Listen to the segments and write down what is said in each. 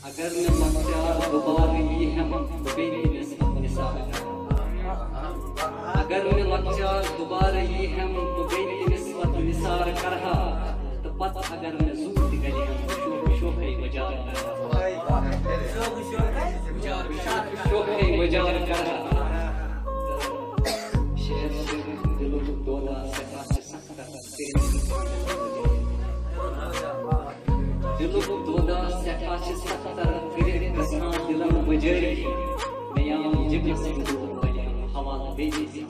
اگر میں لچار دوبارہ یہ ہم بیٹی نسبت نثار اگر میں لچار دوبارہ یہ ہم بیٹی نسبت نثار کرہا تو پتہ اگر میں زود گلی ہم شوخی وجار کرہا شوخی وجار کرہا شہر دلو دودا سفاچ سختر دلو دودا سفاچ سختر کرے گسان دلم وجری میام جب سندور بلیم حوال بیجی سی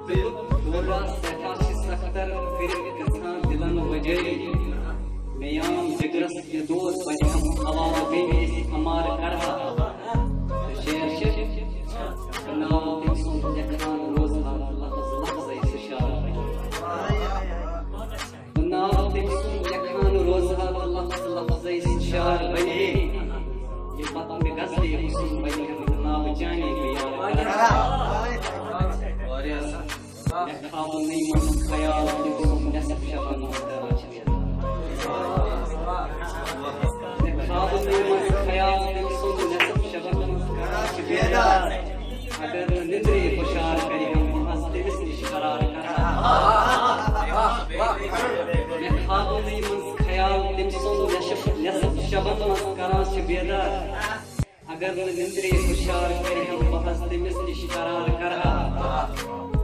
دلو دودا سفاچ سختر کرے گسان دلم وجری میام جگرس کے دوست بلیم حوال بیجی سی ہمار کرہا شیر شیر نام تکسون جکران روز لفظ لفظ استشار نام تکسون جکران روز لفظ لفظ استشار بنے یہ بات میں غزلی حسن بنے نام جانے بیان خواب نہیں من خیال تکسون نصف شبن مسترا چویدہ خواب نہیں من خیال تکسون نصف شبن مسترا چویدہ اگر نندری خوشار کری ہم ہستے اس قرار کرا میں خواب نہیں من خیال تکسون نصف شبن مسترا چویدہ اگر نندری خوشار کری ہم ہستے اس قرار کرا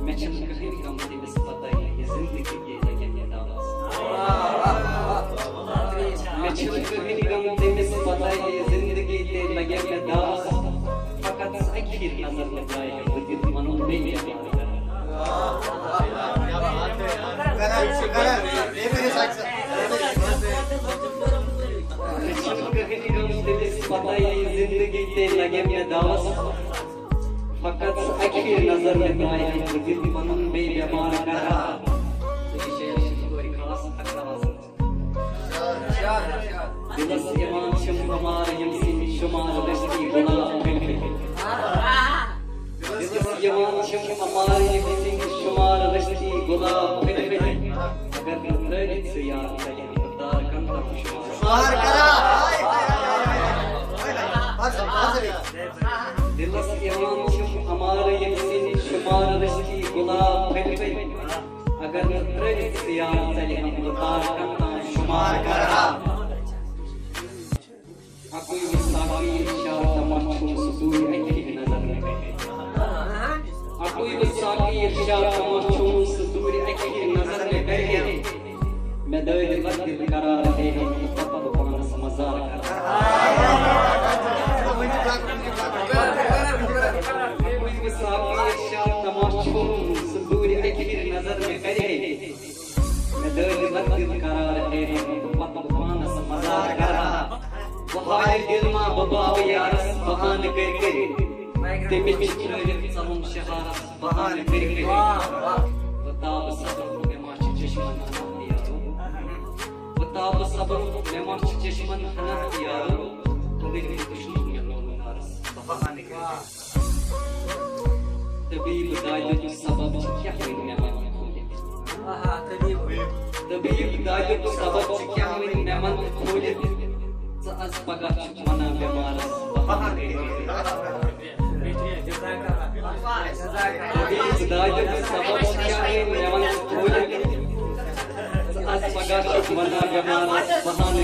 میں چھپ کہیں کم تمس پتہ یہ زندگی کے لگے میں داس میں چھپ کہیں کم تمس پتہ یہ زندگی کے لگے میں داس فقط اکھیر نظر لگائے وجود منون میں پتہ یہ زندگی کے لگے میں داس فقط اکھیر نظر لگائے وجود منون میں بیمار کرا دلس ایمان شم ہمار یمسی شمار رشتی گناہ بلکل دلس ایمان شم ہمار یمسی شمار رشتی گناہ بلکل اگر نردت سے یاد کریں دار کندر شمار کرا دلس ایمان شم ہمار یمسی شمار رشتی گناہ بلکل اگر نردت سے یاد کریں دار کندر شمار کرا اکوئی وساقی ارشاد تماشوں صدور اکھی نظر میں گئے اکوئی وساقی ارشاد تماشوں صدور اکھی نظر میں گئے میں دائد بدل قرار دے ہم پتہ پانس مزار کرا اکوئی وساقی ارشاد تماشوں صدور اکھی نظر میں گئے میں دائد بدل قرار دے ہم پتہ پانس مزار کرا وہائی دل ماں بباب یارس بہان کر کر تمہیں چکرر سمم شہارس بہان کر کر وطاب صبر میں ماچ چشمن ہنہ دیارو وطاب صبر میں ماچ چشمن ہنہ دیارو تو دل کشنو یلون نارس بہان کر طبیب دائیت سبب کیا ہوئی نعمت کھولے طبیب دائیت سبب کیا ہوئی نعمت کھولے از پگہ منا بیمارس بہان طبیب دائیت سبب کیا ہے نعمت کھولے از پگہ منا بیمارس بہان